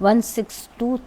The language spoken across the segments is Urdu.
162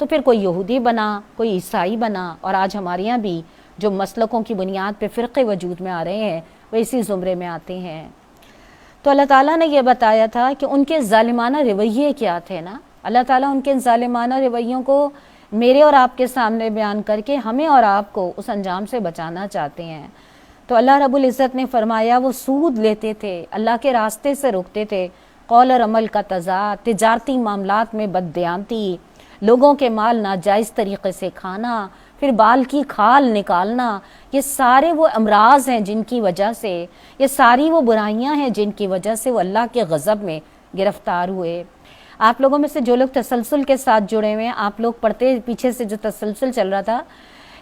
تو پھر کوئی یہودی بنا، کوئی عیسائی بنا، اور آج ہمارے یہاں بھی جو مسلکوں کی بنیاد پہ فرقے وجود میں آ رہے ہیں وہ اسی زمرے میں آتے ہیں۔ تو اللہ تعالیٰ نے یہ بتایا تھا کہ ان کے ظالمانہ رویے کیا تھے نا، اللہ تعالیٰ ان کے ظالمانہ رویوں کو میرے اور آپ کے سامنے بیان کر کے ہمیں اور آپ کو اس انجام سے بچانا چاہتے ہیں۔ تو اللہ رب العزت نے فرمایا وہ سود لیتے تھے، اللہ کے راستے سے روکتے تھے، قول اور عمل کا تضاد، تجارتی معاملات میں بددیانتی، لوگوں کے مال ناجائز طریقے سے کھانا، پھر بال کی کھال نکالنا، یہ سارے وہ امراض ہیں جن کی وجہ سے، یہ ساری وہ برائیاں ہیں جن کی وجہ سے وہ اللہ کے غضب میں گرفتار ہوئے۔ آپ لوگوں میں سے جو لوگ تسلسل کے ساتھ جڑے ہوئے ہیں، آپ لوگ پڑھتے پیچھے سے جو تسلسل چل رہا تھا،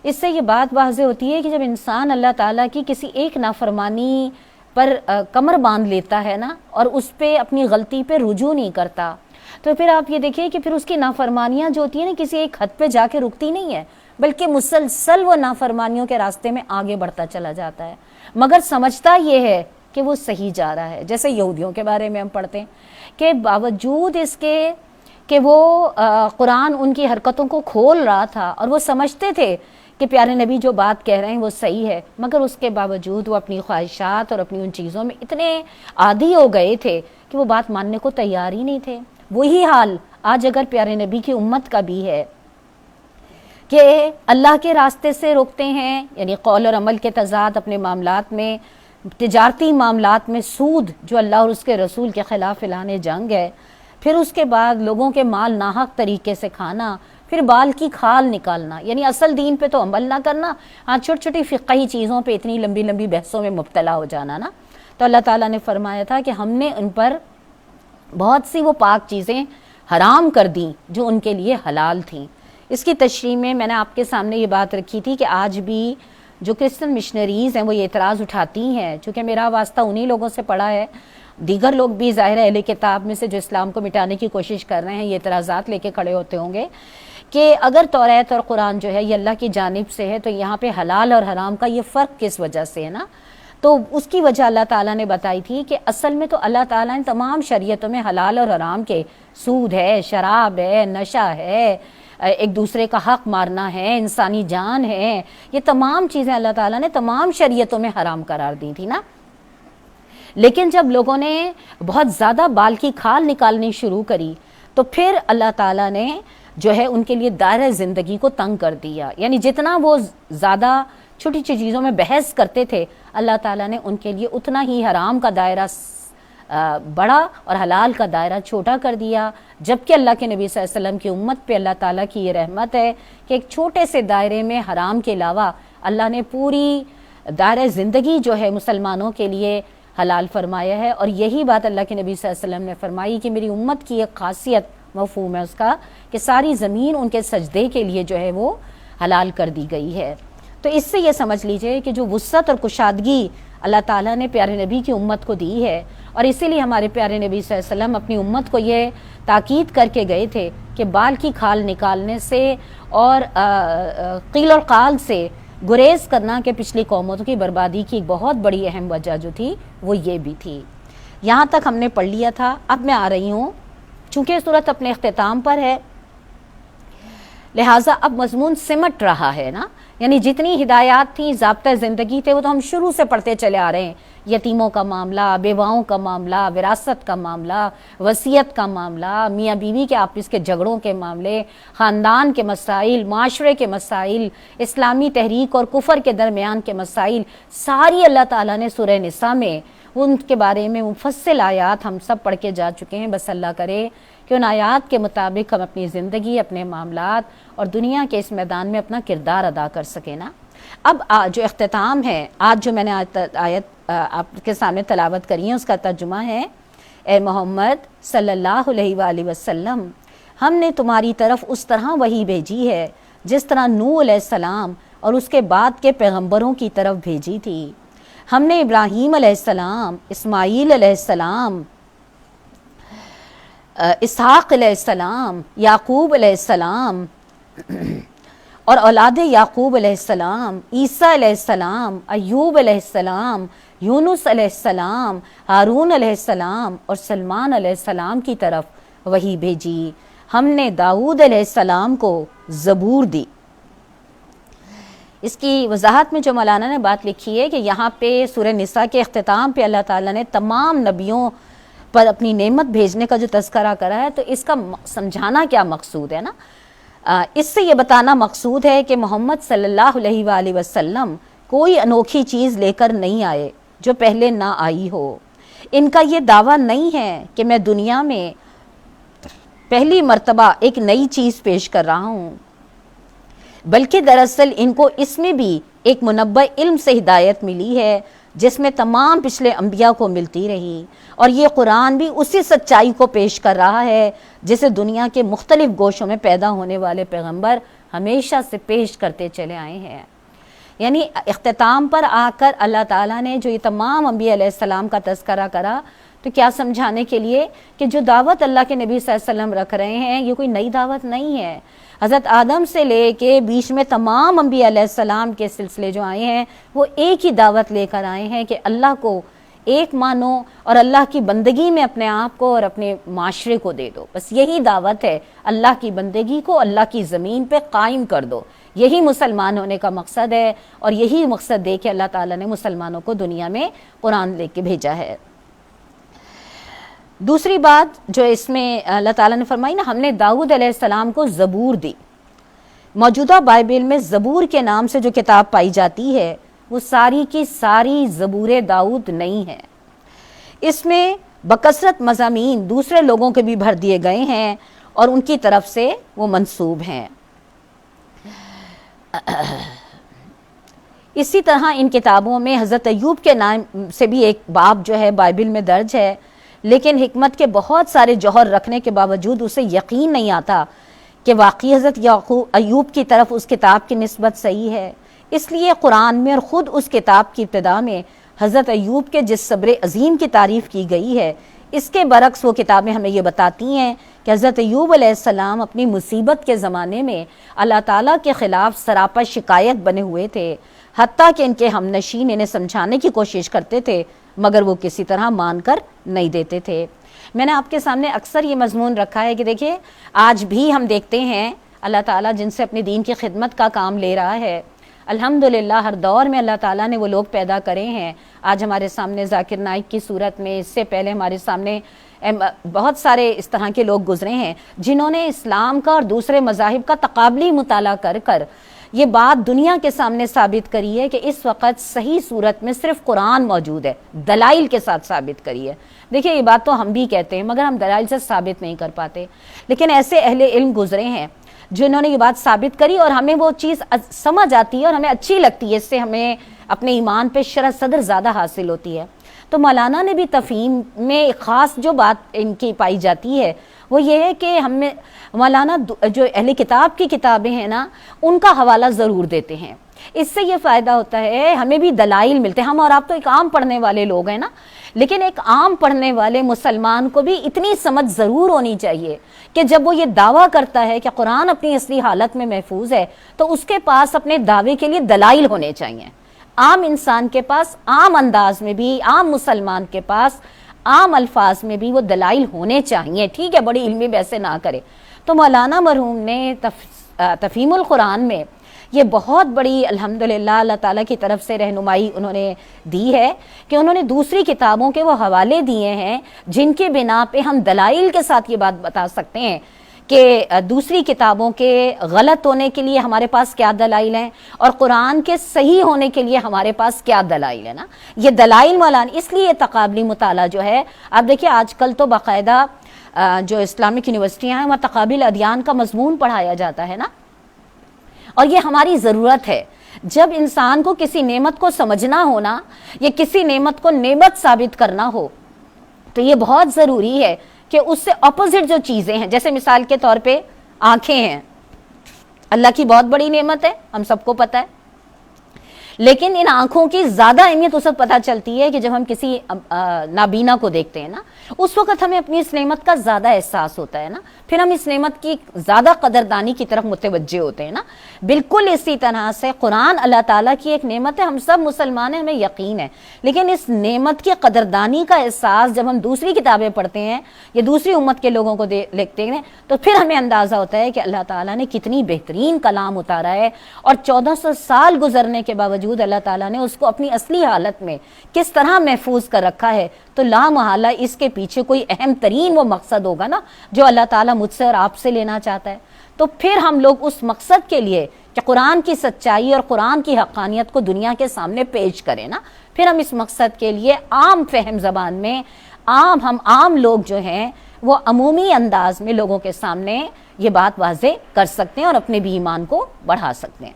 اس سے یہ بات واضح ہوتی ہے کہ جب انسان اللہ تعالیٰ کی کسی ایک نافرمانی پر کمر باندھ لیتا ہے نا، اور اس پہ اپنی غلطی پہ رجوع نہیں کرتا، تو پھر آپ یہ دیکھیں کہ پھر اس کی نافرمانیاں جو ہوتی ہیں نا کسی ایک حد پہ جا کے رکتی نہیں ہے، بلکہ مسلسل وہ نافرمانیوں کے راستے میں آگے بڑھتا چلا جاتا ہے، مگر سمجھتا یہ ہے کہ وہ صحیح جا رہا ہے۔ جیسے یہودیوں کے بارے میں ہم پڑھتے ہیں کہ باوجود اس کے کہ وہ قرآن ان کی حرکتوں کو کھول رہا تھا اور وہ سمجھتے تھے کہ پیارے نبی جو بات کہہ رہے ہیں وہ صحیح ہے، مگر اس کے باوجود وہ اپنی خواہشات اور اپنی ان چیزوں میں اتنے عادی ہو گئے تھے کہ وہ بات ماننے کو تیار ہی نہیں تھے۔ وہی حال آج اگر پیارے نبی کی امت کا بھی ہے کہ اللہ کے راستے سے روکتے ہیں، یعنی قول اور عمل کے تضاد اپنے معاملات میں، تجارتی معاملات میں سود جو اللہ اور اس کے رسول کے خلاف اعلان جنگ ہے، پھر اس کے بعد لوگوں کے مال ناحق طریقے سے کھانا، پھر بال کی کھال نکالنا، یعنی اصل دین پہ تو عمل نہ کرنا، ہاں چھوٹی چھوٹی فقہی چیزوں پہ اتنی لمبی لمبی بحثوں میں مبتلا ہو جانا نا۔ تو اللہ تعالیٰ نے فرمایا تھا کہ ہم نے ان پر بہت سی وہ پاک چیزیں حرام کر دیں جو ان کے لیے حلال تھیں۔ اس کی تشریح میں نے آپ کے سامنے یہ بات رکھی تھی کہ آج بھی جو کرسچن مشنریز ہیں وہ یہ اعتراض اٹھاتی ہیں، چونکہ میرا واسطہ انہی لوگوں سے پڑا ہے، دیگر لوگ بھی ظاہر ہے اہل کتاب میں سے جو اسلام کو مٹانے کی کوشش کر رہے ہیں یہ اعتراضات لے کے کھڑے ہوتے ہوں گے کہ اگر توریت اور قرآن جو ہے یہ اللہ کی جانب سے ہے تو یہاں پہ حلال اور حرام کا یہ فرق کس وجہ سے ہے نا۔ تو اس کی وجہ اللہ تعالیٰ نے بتائی تھی کہ اصل میں تو اللہ تعالیٰ نے تمام شریعتوں میں حلال اور حرام کے، سود ہے، شراب ہے، نشہ ہے، ایک دوسرے کا حق مارنا ہے، انسانی جان ہے، یہ تمام چیزیں اللہ تعالیٰ نے تمام شریعتوں میں حرام قرار دی تھی نا۔ لیکن جب لوگوں نے بہت زیادہ بال کی کھال نکالنی شروع کری تو پھر اللہ تعالیٰ نے جو ہے ان کے لیے دائرہ زندگی کو تنگ کر دیا، یعنی جتنا وہ زیادہ چھوٹی چھوٹی چیزوں میں بحث کرتے تھے اللہ تعالیٰ نے ان کے لیے اتنا ہی حرام کا دائرہ بڑا اور حلال کا دائرہ چھوٹا کر دیا، جبکہ اللہ کے نبی صلی اللہ علیہ وسلم کی امت پہ اللہ تعالیٰ کی یہ رحمت ہے کہ ایک چھوٹے سے دائرے میں حرام کے علاوہ اللہ نے پوری دائرہ زندگی جو ہے مسلمانوں کے لیے حلال فرمایا ہے۔ اور یہی بات اللہ کے نبی صلی اللہ علیہ وسلم نے فرمائی کہ میری امت کی ایک خاصیت مفہوم ہے اس کا کہ ساری زمین ان کے سجدے کے لیے جو ہے وہ حلال کر دی گئی ہے۔ تو اس سے یہ سمجھ لیجئے کہ جو وسعت اور کشادگی اللہ تعالیٰ نے پیارے نبی کی امت کو دی ہے، اور اسی لیے ہمارے پیارے نبی صلی اللہ علیہ وسلم اپنی امت کو یہ تاکید کر کے گئے تھے کہ بال کی کھال نکالنے سے اور قیل اور قال سے گریز کرنا کہ پچھلی قوموں کی بربادی کی ایک بہت بڑی اہم وجہ جو تھی وہ یہ بھی تھی۔ یہاں تک ہم نے پڑھ لیا تھا۔ اب میں آ رہی ہوں، چونکہ صورت اپنے اختتام پر ہے لہٰذا اب مضمون سمٹ رہا ہے نا، یعنی جتنی ہدایات تھیں، ضابطۂ زندگی تھے، وہ تو ہم شروع سے پڑھتے چلے آ رہے ہیں۔ یتیموں کا معاملہ، بیواؤں کا معاملہ، وراثت کا معاملہ، وصیت کا معاملہ، میاں بیوی کے آپس کے جھگڑوں کے معاملے، خاندان کے مسائل، معاشرے کے مسائل، اسلامی تحریک اور کفر کے درمیان کے مسائل، ساری اللہ تعالیٰ نے سورہ نساء میں ان کے بارے میں مفصل آیات ہم سب پڑھ کے جا چکے ہیں۔ بس اللہ کرے کہ ان آیات کے مطابق ہم اپنی زندگی، اپنے معاملات اور دنیا کے اس میدان میں اپنا کردار ادا کر سکیں نا۔ اب جو اختتام ہے، آج جو میں نے آیت آپ کے سامنے تلاوت کری ہے اس کا ترجمہ ہے، اے محمد صلی اللہ علیہ وآلہ وسلم، ہم نے تمہاری طرف اس طرح وحی بھیجی ہے جس طرح نوح علیہ السلام اور اس کے بعد کے پیغمبروں کی طرف بھیجی تھی۔ ہم نے ابراہیم علیہ السلام، اسماعیل علیہ السلام، اسحاق علیہ السلام، یعقوب علیہ السلام اور اولاد یعقوب علیہ السلام، عیسیٰ علیہ السلام، ایوب علیہ السلام، یونس علیہ السلام، ہارون علیہ السلام اور سلمان علیہ السلام کی طرف وحی بھیجی۔ ہم نے داؤد علیہ السلام کو زبور دی۔ اس کی وضاحت میں جو مولانا نے بات لکھی ہے کہ یہاں پہ سورہ نساء کے اختتام پہ اللہ تعالیٰ نے تمام نبیوں پر اپنی نعمت بھیجنے کا جو تذکرہ کرا ہے، تو اس کا سمجھانا کیا مقصود ہے نا، اس سے یہ بتانا مقصود ہے کہ محمد صلی اللہ علیہ وآلہ وسلم کوئی انوکھی چیز لے کر نہیں آئے جو پہلے نہ آئی ہو۔ ان کا یہ دعویٰ نہیں ہے کہ میں دنیا میں پہلی مرتبہ ایک نئی چیز پیش کر رہا ہوں، بلکہ دراصل ان کو اس میں بھی ایک منبع علم سے ہدایت ملی ہے جس میں تمام پچھلے انبیاء کو ملتی رہی، اور یہ قرآن بھی اسی سچائی کو پیش کر رہا ہے جسے دنیا کے مختلف گوشوں میں پیدا ہونے والے پیغمبر ہمیشہ سے پیش کرتے چلے آئے ہیں۔ یعنی اختتام پر آ کر اللہ تعالیٰ نے جو یہ تمام انبیاء علیہ السلام کا تذکرہ کرا، تو کیا سمجھانے کے لیے کہ جو دعوت اللہ کے نبی صلی اللہ علیہ وسلم رکھ رہے ہیں یہ کوئی نئی دعوت نہیں ہے۔ حضرت آدم سے لے کے بیچ میں تمام انبیاء علیہ السلام کے سلسلے جو آئے ہیں وہ ایک ہی دعوت لے کر آئے ہیں کہ اللہ کو ایک مانو اور اللہ کی بندگی میں اپنے آپ کو اور اپنے معاشرے کو دے دو۔ بس یہی دعوت ہے، اللہ کی بندگی کو اللہ کی زمین پہ قائم کر دو۔ یہی مسلمان ہونے کا مقصد ہے، اور یہی مقصد دے کے اللہ تعالیٰ نے مسلمانوں کو دنیا میں قرآن لے کے بھیجا ہے۔ دوسری بات جو اس میں اللہ تعالیٰ نے فرمائی نا، ہم نے داؤد علیہ السلام کو زبور دی۔ موجودہ بائبل میں زبور کے نام سے جو کتاب پائی جاتی ہے وہ ساری کی ساری زبور داؤد نہیں ہے۔ اس میں بکثرت مضامین دوسرے لوگوں کے بھی بھر دیے گئے ہیں اور ان کی طرف سے وہ منسوب ہیں۔ اسی طرح ان کتابوں میں حضرت ایوب کے نام سے بھی ایک باب جو ہے بائبل میں درج ہے، لیکن حکمت کے بہت سارے جوہر رکھنے کے باوجود اسے یقین نہیں آتا کہ واقعی حضرت ایوب کی طرف اس کتاب کی نسبت صحیح ہے۔ اس لیے قرآن میں اور خود اس کتاب کی ابتدا میں حضرت ایوب کے جس صبر عظیم کی تعریف کی گئی ہے، اس کے برعکس وہ کتابیں ہمیں یہ بتاتی ہیں کہ حضرت ایوب علیہ السلام اپنی مصیبت کے زمانے میں اللہ تعالیٰ کے خلاف سراپا شکایت بنے ہوئے تھے، حتیٰ کہ ان کے ہم نشین انہیں سمجھانے کی کوشش کرتے تھے مگر وہ کسی طرح مان کر نہیں دیتے تھے۔ میں نے آپ کے سامنے اکثر یہ مضمون رکھا ہے کہ دیکھیں آج بھی ہم دیکھتے ہیں اللہ تعالیٰ جن سے اپنے دین کی خدمت کا کام لے رہا ہے، الحمدللہ ہر دور میں اللہ تعالیٰ نے وہ لوگ پیدا کرے ہیں۔ آج ہمارے سامنے ذاکر نائک کی صورت میں، اس سے پہلے ہمارے سامنے بہت سارے اس طرح کے لوگ گزرے ہیں جنہوں نے اسلام کا اور دوسرے مذاہب کا تقابلی مطالعہ کر کر یہ بات دنیا کے سامنے ثابت کری ہے کہ اس وقت صحیح صورت میں صرف قرآن موجود ہے، دلائل کے ساتھ ثابت کری ہے۔ دیکھیں یہ بات تو ہم بھی کہتے ہیں مگر ہم دلائل سے ثابت نہیں کر پاتے، لیکن ایسے اہل علم گزرے ہیں جنہوں نے یہ بات ثابت کری اور ہمیں وہ چیز سمجھ آتی ہے اور ہمیں اچھی لگتی ہے، اس سے ہمیں اپنے ایمان پہ شرح صدر زیادہ حاصل ہوتی ہے۔ تو مولانا نے بھی تفہیم میں خاص جو بات ان کی پائی جاتی ہے وہ یہ ہے کہ ہمیں مولانا جو اہل کتاب کی کتابیں ہیں نا ان کا حوالہ ضرور دیتے ہیں۔ اس سے یہ فائدہ ہوتا ہے ہمیں بھی دلائل ملتے ہیں۔ ہم اور آپ تو ایک عام پڑھنے والے لوگ ہیں نا، لیکن ایک عام پڑھنے والے مسلمان کو بھی اتنی سمجھ ضرور ہونی چاہیے کہ جب وہ یہ دعویٰ کرتا ہے کہ قرآن اپنی اصلی حالت میں محفوظ ہے تو اس کے پاس اپنے دعوے کے لیے دلائل ہونے چاہیے۔ عام انسان کے پاس عام انداز میں بھی، عام مسلمان کے پاس عام الفاظ میں بھی وہ دلائل ہونے چاہیے، ٹھیک ہے، بڑی علمی بحثیں نہ کرے۔ تو مولانا مرحوم نے تفہیم القرآن میں یہ بہت بڑی الحمدللہ اللہ تعالیٰ کی طرف سے رہنمائی انہوں نے دی ہے کہ انہوں نے دوسری کتابوں کے وہ حوالے دیے ہیں جن کے بنا پہ ہم دلائل کے ساتھ یہ بات بتا سکتے ہیں کہ دوسری کتابوں کے غلط ہونے کے لیے ہمارے پاس کیا دلائل ہیں اور قرآن کے صحیح ہونے کے لیے ہمارے پاس کیا دلائل ہے نا۔ یہ دلائل مولانا اس لیے تقابلی مطالعہ جو ہے، آپ دیکھیں آج کل تو باقاعدہ جو اسلامک یونیورسٹیاں ہیں وہاں تقابل ادیان کا مضمون پڑھایا جاتا ہے نا، اور یہ ہماری ضرورت ہے۔ جب انسان کو کسی نعمت کو سمجھنا ہونا یا کسی نعمت کو نعمت ثابت کرنا ہو تو یہ بہت ضروری ہے کہ اس سے اپوزٹ جو چیزیں ہیں، جیسے مثال کے طور پہ آنکھیں ہیں، اللہ کی بہت بڑی نعمت ہے، ہم سب کو پتہ ہے، لیکن ان آنکھوں کی زیادہ اہمیت اس وقت پتہ چلتی ہے کہ جب ہم کسی نابینا کو دیکھتے ہیں نا، اس وقت ہمیں اپنی اس نعمت کا زیادہ احساس ہوتا ہے نا، پھر ہم اس نعمت کی زیادہ قدردانی کی طرف متوجہ ہوتے ہیں نا۔ بالکل اسی طرح سے قرآن اللہ تعالیٰ کی ایک نعمت ہے، ہم سب مسلمان ہیں، ہمیں یقین ہے، لیکن اس نعمت کی قدردانی کا احساس جب ہم دوسری کتابیں پڑھتے ہیں یا دوسری امت کے لوگوں کو لکھتے ہیں تو پھر ہمیں اندازہ ہوتا ہے کہ اللہ تعالیٰ نے کتنی بہترین کلام اتارا ہے، اور 1400 سال گزرنے کے باوجود اللہ تعالیٰ نے اس کو اپنی اصلی حالت میں کس طرح محفوظ کر رکھا ہے، تو لا محالہ اس کے پیچھے کوئی اہم ترین وہ مقصد ہوگا نا جو اللہ تعالیٰ مجھ سے اور آپ سے لینا چاہتا ہے۔ تو پھر ہم لوگ اس مقصد کے لیے کہ قرآن کی سچائی اور قرآن کی حقانیت کو دنیا کے سامنے پیش کریں نا، پھر ہم اس مقصد کے لیے عام فہم زبان میں ہم عام لوگ جو ہیں وہ عمومی انداز میں لوگوں کے سامنے یہ بات واضح کر سکتے ہیں اور اپنے بھی ایمان کو بڑھا سکتے ہیں۔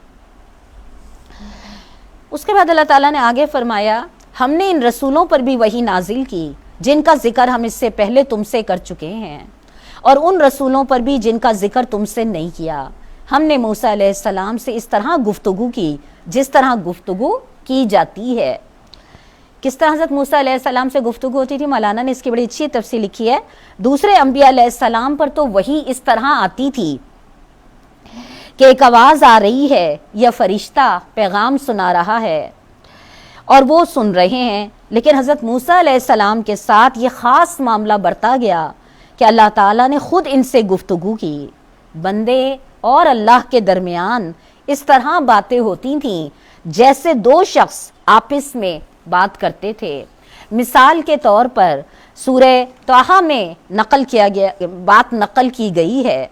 اس کے بعد اللہ تعالیٰ نے آگے فرمایا، ہم نے ان رسولوں پر بھی وحی نازل کی جن کا ذکر ہم اس سے پہلے تم سے کر چکے ہیں، اور ان رسولوں پر بھی جن کا ذکر تم سے نہیں کیا۔ ہم نے موسیٰ علیہ السلام سے اس طرح گفتگو کی جس طرح گفتگو کی جاتی ہے۔ کس طرح حضرت موسیٰ علیہ السلام سے گفتگو ہوتی تھی؟ مولانا نے اس کی بڑی اچھی تفصیل لکھی ہے۔ دوسرے انبیاء علیہ السلام پر تو وحی اس طرح آتی تھی کہ ایک آواز آ رہی ہے یا فرشتہ پیغام سنا رہا ہے اور وہ سن رہے ہیں، لیکن حضرت موسیٰ علیہ السلام کے ساتھ یہ خاص معاملہ برتا گیا کہ اللہ تعالیٰ نے خود ان سے گفتگو کی۔ بندے اور اللہ کے درمیان اس طرح باتیں ہوتی تھیں جیسے دو شخص آپس میں بات کرتے تھے۔ مثال کے طور پر سورہ طٰہٰ میں بات نقل کی گئی ہے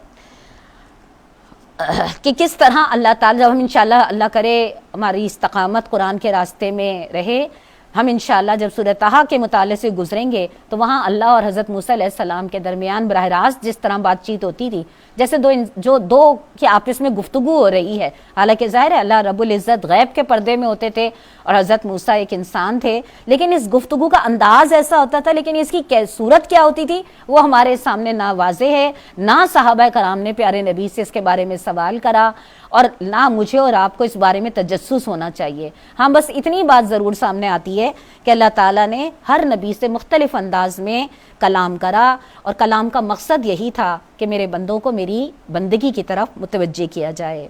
کہ کس طرح اللہ تعالیٰ، جب ہم انشاءاللہ اللہ کرے ہماری استقامت قرآن کے راستے میں رہے، ہم انشاءاللہ جب سورہ طٰہٰ کے مطالعے سے گزریں گے تو وہاں اللہ اور حضرت موسیٰ علیہ السلام کے درمیان براہ راست جس طرح بات چیت ہوتی تھی جیسے دو کے آپس میں گفتگو ہو رہی ہے، حالانکہ ظاہر ہے اللہ رب العزت غیب کے پردے میں ہوتے تھے اور حضرت موسیٰ ایک انسان تھے، لیکن اس گفتگو کا انداز ایسا ہوتا تھا، لیکن اس کی صورت کیا ہوتی تھی وہ ہمارے سامنے نہ واضح ہے، نہ صحابہ کرام نے پیارے نبی سے اس کے بارے میں سوال کرا، اور نہ مجھے اور آپ کو اس بارے میں تجسس ہونا چاہیے۔ ہاں بس اتنی بات ضرور سامنے آتی ہے کہ اللہ تعالیٰ نے ہر نبی سے مختلف انداز میں کلام کرا، اور کلام کا مقصد یہی تھا کہ میرے بندوں کو میری بندگی کی طرف متوجہ کیا جائے۔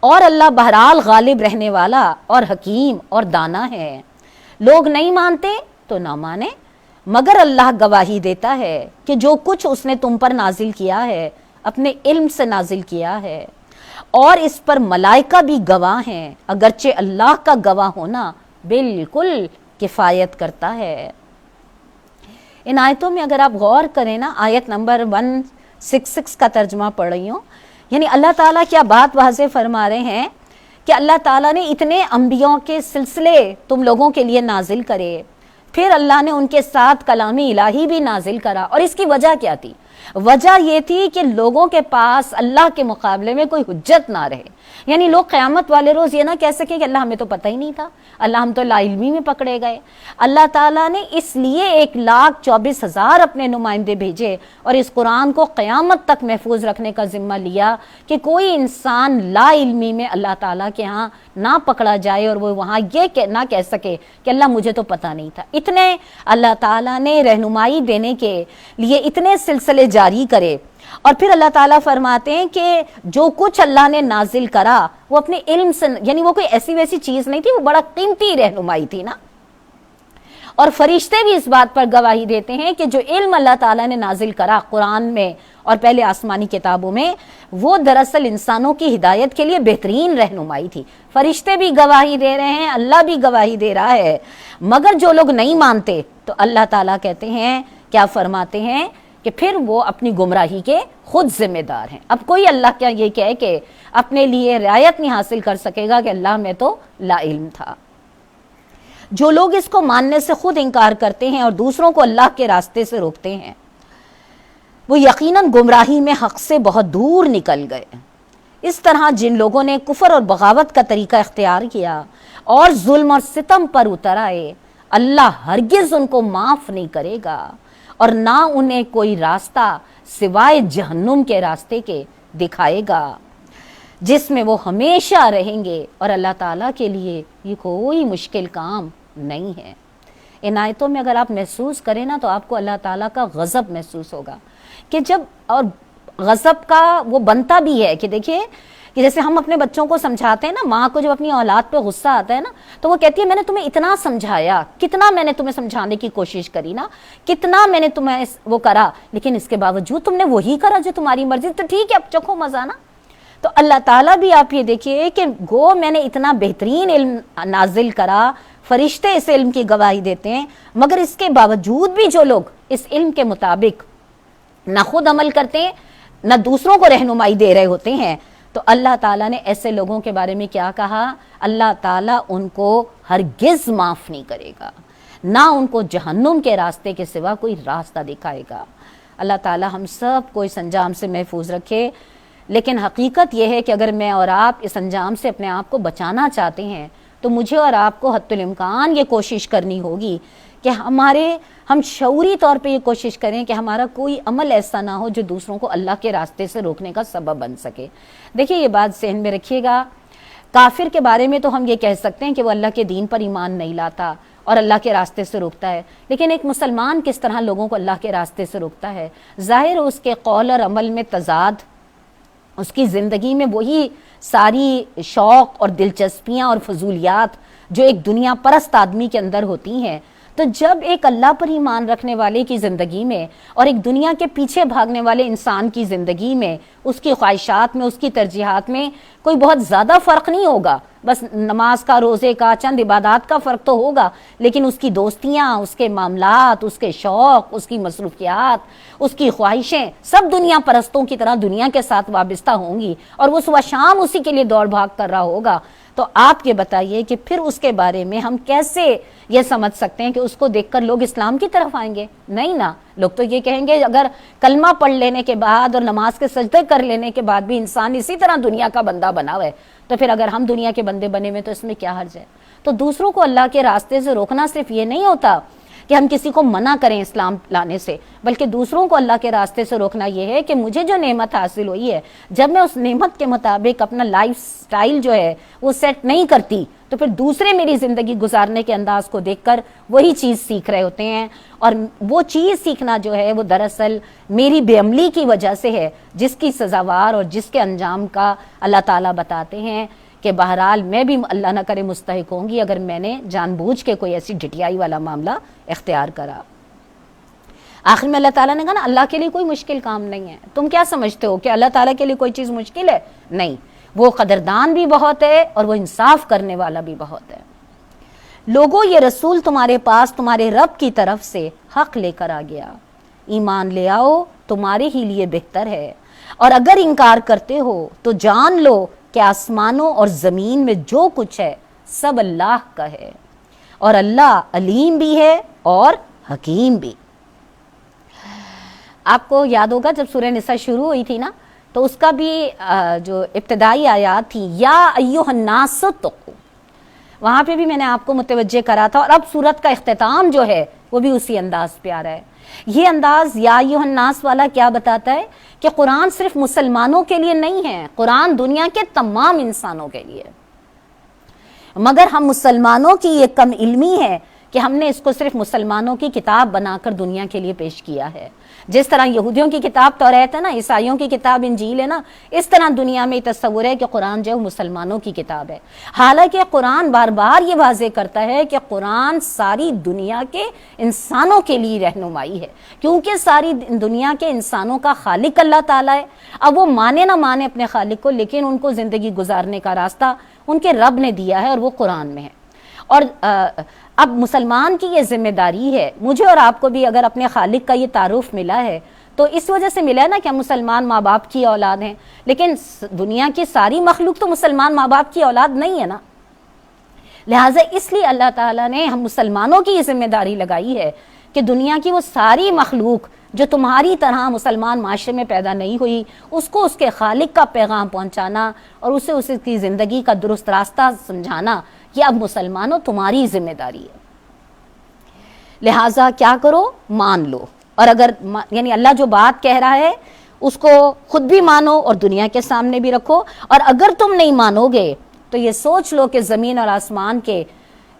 اور اللہ بہرحال غالب رہنے والا اور حکیم اور دانا ہے۔ لوگ نہیں مانتے تو نہ مانے، مگر اللہ گواہی دیتا ہے کہ جو کچھ اس نے تم پر نازل کیا ہے اپنے علم سے نازل کیا ہے، اور اس پر ملائکہ بھی گواہ ہیں، اگرچہ اللہ کا گواہ ہونا بالکل کفایت کرتا ہے۔ ان آیتوں میں اگر آپ غور کریں نا، آیت نمبر 166 کا ترجمہ پڑھ رہی ہوں، یعنی اللہ تعالیٰ کیا بات واضح فرما رہے ہیں کہ اللہ تعالیٰ نے اتنے انبیاء کے سلسلے تم لوگوں کے لیے نازل کرے، پھر اللہ نے ان کے ساتھ کلام الہی بھی نازل کرا، اور اس کی وجہ کیا تھی؟ وجہ یہ تھی کہ لوگوں کے پاس اللہ کے مقابلے میں کوئی حجت نہ رہے، یعنی لوگ قیامت والے روز یہ نہ کہہ سکیں کہ اللہ ہمیں تو پتہ ہی نہیں تھا، اللہ ہم تو لا علمی میں پکڑے گئے۔ اللہ تعالیٰ نے اس لیے 1,24,000 اپنے نمائندے بھیجے اور اس قرآن کو قیامت تک محفوظ رکھنے کا ذمہ لیا کہ کوئی انسان لا علمی میں اللہ تعالیٰ کے ہاں نہ پکڑا جائے اور وہ وہاں یہ نہ کہہ سکے کہ اللہ مجھے تو پتہ نہیں تھا۔ اتنے اللہ تعالیٰ نے رہنمائی دینے کے لیے اتنے سلسلے جاری کرے، اور پھر اللہ تعالیٰ فرماتے ہیں کہ جو کچھ اللہ نے نازل کرا وہ اپنے علم سے، یعنی وہ کوئی ایسی ویسی چیز نہیں تھی، وہ بڑا قیمتی رہنمائی تھی نا۔ اور فرشتے بھی اس بات پر گواہی دیتے ہیں کہ جو علم اللہ تعالیٰ نے نازل کرا قرآن میں اور پہلے آسمانی کتابوں میں، وہ دراصل انسانوں کی ہدایت کے لیے بہترین رہنمائی تھی۔ فرشتے بھی گواہی دے رہے ہیں، اللہ بھی گواہی دے رہا ہے، مگر جو لوگ نہیں مانتے تو اللہ تعالیٰ کہتے ہیں، کیا فرماتے ہیں کہ پھر وہ اپنی گمراہی کے خود ذمہ دار ہیں۔ اب کوئی اللہ کیا یہ کہے کہ اپنے لیے رعایت نہیں حاصل کر سکے گا کہ اللہ میں تو لا علم تھا۔ جو لوگ اس کو ماننے سے خود انکار کرتے ہیں اور دوسروں کو اللہ کے راستے سے روکتے ہیں، وہ یقیناً گمراہی میں حق سے بہت دور نکل گئے۔ اس طرح جن لوگوں نے کفر اور بغاوت کا طریقہ اختیار کیا اور ظلم اور ستم پر اتر آئے، اللہ ہرگز ان کو معاف نہیں کرے گا اور نہ انہیں کوئی راستہ سوائے جہنم کے راستے کے دکھائے گا، جس میں وہ ہمیشہ رہیں گے، اور اللہ تعالیٰ کے لیے یہ کوئی مشکل کام نہیں ہے۔ ان آیتوں میں اگر آپ محسوس کریں نا تو آپ کو اللہ تعالیٰ کا غضب محسوس ہوگا کہ جب، اور غضب کا وہ بنتا بھی ہے کہ دیکھیے کہ جیسے ہم اپنے بچوں کو سمجھاتے ہیں نا، ماں کو جب اپنی اولاد پہ غصہ آتا ہے نا تو وہ کہتی ہے میں نے تمہیں اتنا سمجھایا، کتنا میں نے تمہیں سمجھانے کی کوشش کری نا، کتنا میں نے تمہیں وہ کرا، لیکن اس کے باوجود تم نے وہی کرا جو تمہاری مرضی، تو ٹھیک ہے اب چکھو مزہ نا۔ تو اللہ تعالیٰ بھی آپ یہ دیکھیے کہ گو میں نے اتنا بہترین علم نازل کرا، فرشتے اس علم کی گواہی دیتے ہیں، مگر اس کے باوجود بھی جو لوگ اس علم کے مطابق نہ خود عمل کرتے ہیں نہ دوسروں کو رہنمائی دے رہے ہوتے ہیں، تو اللہ تعالیٰ نے ایسے لوگوں کے بارے میں کیا کہا؟ اللہ تعالیٰ ان کو ہرگز معاف نہیں کرے گا، نہ ان کو جہنم کے راستے کے سوا کوئی راستہ دکھائے گا۔ اللہ تعالیٰ ہم سب کو اس انجام سے محفوظ رکھے۔ لیکن حقیقت یہ ہے کہ اگر میں اور آپ اس انجام سے اپنے آپ کو بچانا چاہتے ہیں تو مجھے اور آپ کو حتی الامکان یہ کوشش کرنی ہوگی کہ ہم شعوری طور پہ یہ کوشش کریں کہ ہمارا کوئی عمل ایسا نہ ہو جو دوسروں کو اللہ کے راستے سے روکنے کا سبب بن سکے۔ دیکھیے یہ بات ذہن میں رکھیے گا، کافر کے بارے میں تو ہم یہ کہہ سکتے ہیں کہ وہ اللہ کے دین پر ایمان نہیں لاتا اور اللہ کے راستے سے روکتا ہے، لیکن ایک مسلمان کس طرح لوگوں کو اللہ کے راستے سے روکتا ہے؟ ظاہر اس کے قول اور عمل میں تضاد، اس کی زندگی میں وہی ساری شوق اور دلچسپیاں اور فضولیات جو ایک دنیا پرست آدمی کے اندر ہوتی ہیں۔ تو جب ایک اللہ پر ایمان رکھنے والے کی زندگی میں اور ایک دنیا کے پیچھے بھاگنے والے انسان کی زندگی میں، اس کی خواہشات میں، اس کی ترجیحات میں کوئی بہت زیادہ فرق نہیں ہوگا، بس نماز کا، روزے کا، چند عبادات کا فرق تو ہوگا، لیکن اس کی دوستیاں، اس کے معاملات، اس کے شوق، اس کی مصروفیات، اس کی خواہشیں سب دنیا پرستوں کی طرح دنیا کے ساتھ وابستہ ہوں گی، اور وہ صبح شام اسی کے لیے دوڑ بھاگ کر رہا ہوگا۔ تو آپ یہ بتائیے کہ پھر اس کے بارے میں ہم کیسے یہ سمجھ سکتے ہیں کہ اس کو دیکھ کر لوگ اسلام کی طرف آئیں گے؟ نہیں نا، لوگ تو یہ کہیں گے اگر کلمہ پڑھ لینے کے بعد اور نماز کے سجدے کر لینے کے بعد بھی انسان اسی طرح دنیا کا بندہ بنا ہوا ہے تو پھر اگر ہم دنیا کے بندے بنے ہوئے تو اس میں کیا حرج ہے؟ تو دوسروں کو اللہ کے راستے سے روکنا صرف یہ نہیں ہوتا کہ ہم کسی کو منع کریں اسلام لانے سے، بلکہ دوسروں کو اللہ کے راستے سے روکنا یہ ہے کہ مجھے جو نعمت حاصل ہوئی ہے، جب میں اس نعمت کے مطابق اپنا لائف سٹائل جو ہے وہ سیٹ نہیں کرتی تو پھر دوسرے میری زندگی گزارنے کے انداز کو دیکھ کر وہی چیز سیکھ رہے ہوتے ہیں، اور وہ چیز سیکھنا جو ہے وہ دراصل میری بے عملی کی وجہ سے ہے، جس کی سزاوار اور جس کے انجام کا اللہ تعالیٰ بتاتے ہیں کہ بہرحال میں بھی اللہ نہ کرے مستحق ہوں گی اگر میں نے جان بوجھ کے کوئی ایسی ڈٹیائی والا معاملہ اختیار کرا۔ آخر میں اللہ تعالیٰ نے کہا نا اللہ کے لیے کوئی مشکل کام نہیں ہے۔ تم کیا سمجھتے ہو کہ اللہ تعالیٰ کے لیے کوئی چیز مشکل ہے؟ نہیں، وہ قدردان بھی بہت ہے اور وہ انصاف کرنے والا بھی بہت ہے۔ لوگوں، یہ رسول تمہارے پاس تمہارے رب کی طرف سے حق لے کر آ گیا، ایمان لے آؤ، تمہارے ہی لیے بہتر ہے، اور اگر انکار کرتے ہو تو جان لو کہ آسمانوں اور زمین میں جو کچھ ہے سب اللہ کا ہے، اور اللہ علیم بھی ہے اور حکیم بھی۔ آپ کو یاد ہوگا جب سورہ نساء شروع ہوئی تھی نا تو اس کا بھی جو ابتدائی آیات تھی یا ایھا الناس اتقوا، وہاں پہ بھی میں نے آپ کو متوجہ کرا تھا، اور اب سورت کا اختتام جو ہے وہ بھی اسی انداز پہ آ رہا ہے۔ یہ انداز یا ایھا الناس والا کیا بتاتا ہے کہ قرآن صرف مسلمانوں کے لیے نہیں ہے، قرآن دنیا کے تمام انسانوں کے لیے، مگر ہم مسلمانوں کی یہ کم علمی ہے کہ ہم نے اس کو صرف مسلمانوں کی کتاب بنا کر دنیا کے لیے پیش کیا ہے۔ جس طرح یہودیوں کی کتاب توریت ہے نا، عیسائیوں کی کتاب انجیل ہے نا، اس طرح دنیا میں تصور ہے کہ قرآن جو ہے مسلمانوں کی کتاب ہے، حالانکہ قرآن بار بار یہ واضح کرتا ہے کہ قرآن ساری دنیا کے انسانوں کے لیے رہنمائی ہے، کیونکہ ساری دنیا کے انسانوں کا خالق اللہ تعالیٰ ہے۔ اب وہ مانے نہ مانے اپنے خالق کو، لیکن ان کو زندگی گزارنے کا راستہ ان کے رب نے دیا ہے اور وہ قرآن میں ہے۔ اور اب مسلمان کی یہ ذمہ داری ہے، مجھے اور آپ کو بھی اگر اپنے خالق کا یہ تعارف ملا ہے تو اس وجہ سے ملا ہے نا کہ ہم مسلمان ماں باپ کی اولاد ہیں، لیکن دنیا کی ساری مخلوق تو مسلمان ماں باپ کی اولاد نہیں ہے نا، لہٰذا اس لیے اللہ تعالیٰ نے ہم مسلمانوں کی یہ ذمہ داری لگائی ہے کہ دنیا کی وہ ساری مخلوق جو تمہاری طرح مسلمان معاشرے میں پیدا نہیں ہوئی، اس کو اس کے خالق کا پیغام پہنچانا اور اسے اس کی زندگی کا درست راستہ سمجھانا، یہ اب مسلمانوں تمہاری ذمہ داری ہے۔ لہٰذا کیا کرو؟ مان لو، اور اگر یعنی اللہ جو بات کہہ رہا ہے اس کو خود بھی مانو اور دنیا کے سامنے بھی رکھو، اور اگر تم نہیں مانو گے تو یہ سوچ لو کہ زمین اور آسمان کے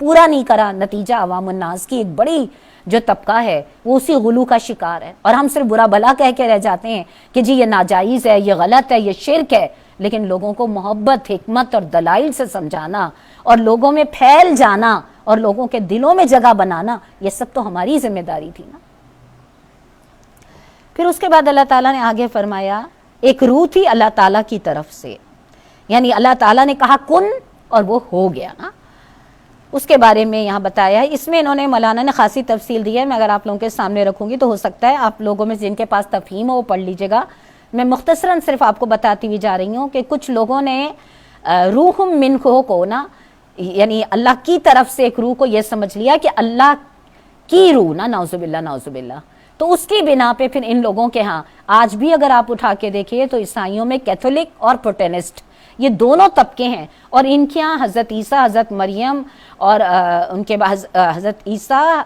پورا نہیں کرا، نتیجہ عوام الناس کی ایک بڑی جو طبقہ ہے وہ اسی غلو کا شکار ہے، اور ہم صرف برا بھلا کہہ کے رہ جاتے ہیں کہ جی یہ ناجائز ہے، یہ غلط ہے، یہ شرک ہے، لیکن لوگوں کو محبت، حکمت اور دلائل سے سمجھانا اور لوگوں میں پھیل جانا اور لوگوں کے دلوں میں جگہ بنانا، یہ سب تو ہماری ذمہ داری تھی نا۔ پھر اس کے بعد اللہ تعالیٰ نے آگے فرمایا ایک روح تھی اللہ تعالیٰ کی طرف سے، یعنی اللہ تعالیٰ نے کہا کن اور وہ ہو گیا نا، اس کے بارے میں یہاں بتایا ہے۔ اس میں انہوں نے مولانا نے خاصی تفصیل دی ہے، میں اگر آپ لوگوں کے سامنے رکھوں گی تو ہو سکتا ہے آپ لوگوں میں جن کے پاس تفہیم ہو وہ پڑھ لیجیے گا، میں مختصراً صرف آپ کو بتاتی ہوئی جا رہی ہوں کہ کچھ لوگوں نے روح منہ کو نا، یعنی اللہ کی طرف سے ایک روح کو یہ سمجھ لیا کہ اللہ کی روح نا، نعوذ باللہ نعوذ باللہ، تو اس کی بنا پہ پھر ان لوگوں کے ہاں آج بھی اگر آپ اٹھا کے دیکھیے تو عیسائیوں میں کیتھولک اور پروٹینسٹ یہ دونوں طبقے ہیں، اور ان کے ہاں حضرت عیسیٰ، حضرت مریم اور ان کے بعد حضرت عیسیٰ،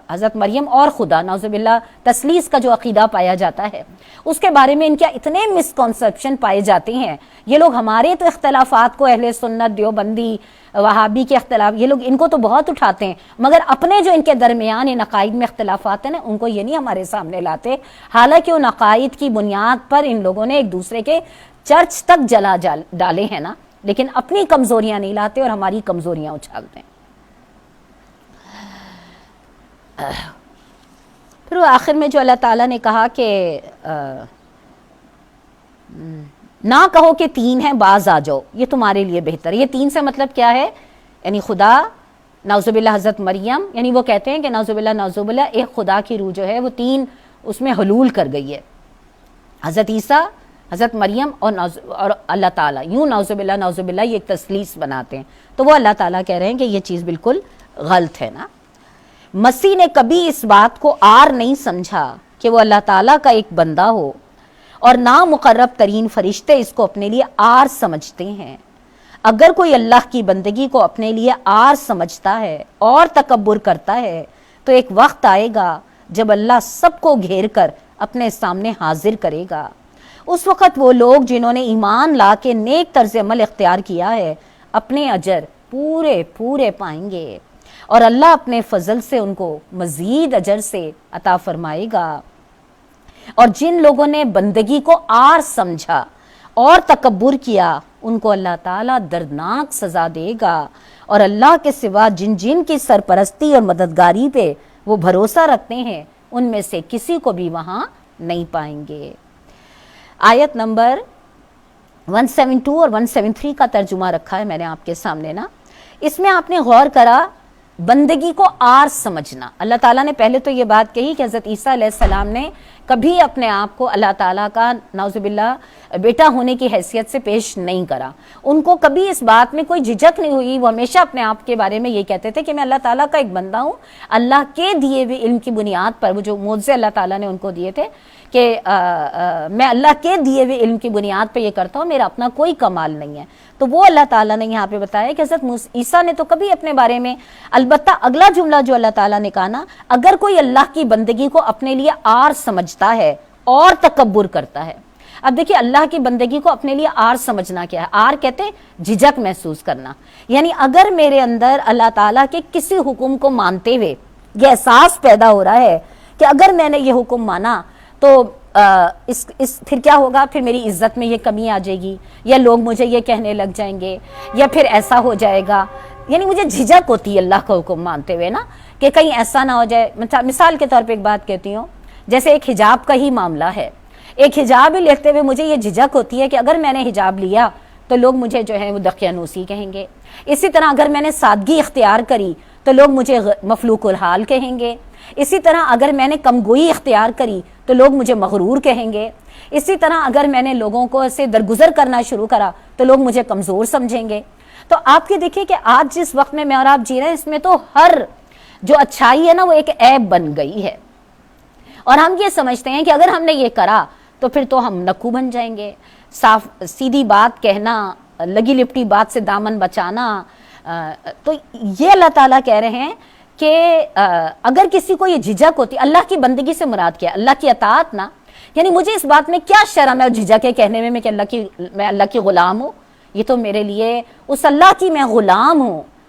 حضرت مریم اور خدا، نعوذ باللہ تثلیث کا جو عقیدہ پایا جاتا ہے اس کے بارے میں ان کے اتنے مسکنسیپشن پائے جاتے ہیں۔ یہ لوگ ہمارے تو اختلافات کو اہل سنت، دیوبندی، وہابی کے اختلاف، یہ لوگ ان کو تو بہت اٹھاتے ہیں، مگر اپنے جو ان کے درمیان ان عقائد میں اختلافات ہیں نا ان کو یہ نہیں ہمارے سامنے لاتے، حالانکہ ان عقائد کی بنیاد پر ان لوگوں نے ایک دوسرے کے چرچ تک جلا ڈالے ہیں نا، لیکن اپنی کمزوریاں نہیں لاتے اور ہماری کمزوریاں اچھالتے ہیں۔ پھر وہ آخر میں جو اللہ تعالیٰ نے کہا کہ نہ کہو کہ تین ہیں باز آ جاؤ، یہ تمہارے لیے بہتر ہے۔ یہ تین سے مطلب کیا ہے؟ یعنی خدا، نعوذ باللہ حضرت مریم، یعنی وہ کہتے ہیں کہ نعوذ باللہ ایک خدا کی روح جو ہے وہ تین اس میں حلول کر گئی ہے، حضرت عیسیٰ، حضرت مریم اور اللہ تعالیٰ، یوں نعوذ باللہ یہ ایک تثلیث بناتے ہیں، تو وہ اللہ تعالیٰ کہہ رہے ہیں کہ یہ چیز بالکل غلط ہے نا۔ مسیح نے کبھی اس بات کو عار نہیں سمجھا کہ وہ اللہ تعالیٰ کا ایک بندہ ہو، اور نامقرب ترین فرشتے اس کو اپنے لیے عار سمجھتے ہیں۔ اگر کوئی اللہ کی بندگی کو اپنے لیے عار سمجھتا ہے اور تکبر کرتا ہے تو ایک وقت آئے گا جب اللہ سب کو گھیر کر اپنے سامنے حاضر کرے گا۔ اس وقت وہ لوگ جنہوں نے ایمان لا کے نیک طرز عمل اختیار کیا ہے اپنے اجر پورے پائیں گے، اور اللہ اپنے فضل سے ان کو مزید اجر سے عطا فرمائے گا۔ اور جن لوگوں نے بندگی کو عار سمجھا اور تکبر کیا ان کو اللہ تعالیٰ دردناک سزا دے گا، اور اللہ کے سوا جن کی سرپرستی اور مددگاری پہ وہ بھروسہ رکھتے ہیں ان میں سے کسی کو بھی وہاں نہیں پائیں گے۔ آیت نمبر 172 اور 173 کا ترجمہ رکھا ہے میں نے آپ کے سامنے نا، اس میں آپ نے غور کرا بندگی کو عار سمجھنا۔ اللہ تعالیٰ نے پہلے تو یہ بات کہی کہ حضرت عیسیٰ علیہ السلام نے کبھی اپنے آپ کو اللہ تعالیٰ کا نعوذ باللہ بیٹا ہونے کی حیثیت سے پیش نہیں کرا، ان کو کبھی اس بات میں کوئی جھجک نہیں ہوئی، وہ ہمیشہ اپنے آپ کے بارے میں یہ کہتے تھے کہ میں اللہ تعالیٰ کا ایک بندہ ہوں، اللہ کے دیے ہوئے علم کی بنیاد پر، وہ جو معجزے اللہ تعالیٰ نے ان کو دیے تھے کہ میں اللہ کے دیے ہوئے علم کی بنیاد پہ یہ کرتا ہوں، میرا اپنا کوئی کمال نہیں ہے۔ تو وہ اللہ تعالیٰ نے یہاں پہ بتایا کہ حضرت عیسیٰ نے تو کبھی اپنے بارے میں، البتہ اگلا جملہ جو اللہ تعالیٰ نے کہا نا، اگر کوئی اللہ کی بندگی کو اپنے لیے عار سمجھتا ہے اور تکبر کرتا ہے۔ اب دیکھیے اللہ کی بندگی کو اپنے لیے عار سمجھنا کیا ہے؟ عار کہتے ہیں جھجک محسوس کرنا، یعنی اگر میرے اندر اللہ تعالیٰ کے کسی حکم کو مانتے ہوئے یہ احساس پیدا ہو رہا ہے کہ اگر میں نے یہ حکم مانا تو پھر کیا ہوگا، پھر میری عزت میں یہ کمی آ جائے گی، یا لوگ مجھے یہ کہنے لگ جائیں گے، یا پھر ایسا ہو جائے گا، یعنی مجھے جھجک ہوتی ہے اللہ کا حکم مانتے ہوئے نا، کہ کہیں ایسا نہ ہو جائے۔ مثال کے طور پہ ایک بات کہتی ہوں، جیسے ایک حجاب کا ہی معاملہ ہے، ایک حجاب ہی لیتے ہوئے مجھے یہ جھجک ہوتی ہے کہ اگر میں نے حجاب لیا تو لوگ مجھے جو ہے وہ دقیانوسی کہیں گے، اسی طرح اگر میں نے سادگی اختیار کری تو لوگ مجھے مفلوق الحال کہیں گے، اسی طرح اگر میں نے کم گوئی اختیار کری تو لوگ مجھے مغرور کہیں گے، اسی طرح اگر میں نے لوگوں کو سے درگزر کرنا شروع کرا تو لوگ مجھے کمزور سمجھیں گے۔ تو آپ کی دیکھیے کہ آج جس وقت میں اور آپ جی رہے ہیں اس میں تو ہر جو اچھائی ہے نا وہ ایک عیب بن گئی ہے، اور ہم یہ سمجھتے ہیں کہ اگر ہم نے یہ کرا تو پھر تو ہم نکو بن جائیں گے۔ صاف سیدھی بات کہنا، لگی لپٹی بات سے دامن بچانا، تو یہ اللہ تعالیٰ کہہ رہے ہیں کہ اگر کسی کو یہ جھجک ہوتی، اللہ کی بندگی سے مراد کیا؟ اللہ کی اطاعت نا، یعنی مجھے اس بات میں کیا شرم ہے اور جھجک ہے کہنے میں کہ میں اللہ کی غلام ہوں، یہ تو میرے لیے اس اللہ کی میں غلام ہوں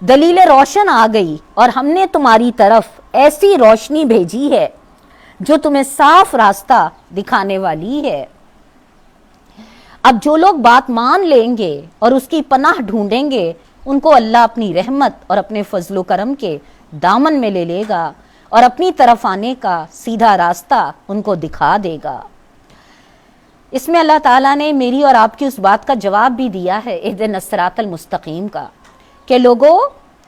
دلیل روشن آ گئی اور ہم نے تمہاری طرف ایسی روشنی بھیجی ہے جو تمہیں صاف راستہ دکھانے والی ہے۔ اب جو لوگ بات مان لیں گے اور اس کی پناہ ڈھونڈیں گے ان کو اللہ اپنی رحمت اور اپنے فضل و کرم کے دامن میں لے لے گا اور اپنی طرف آنے کا سیدھا راستہ ان کو دکھا دے گا۔ اس میں اللہ تعالیٰ نے میری اور آپ کی اس بات کا جواب بھی دیا ہے اہدنا الصراط المستقیم کا، کہ لوگوں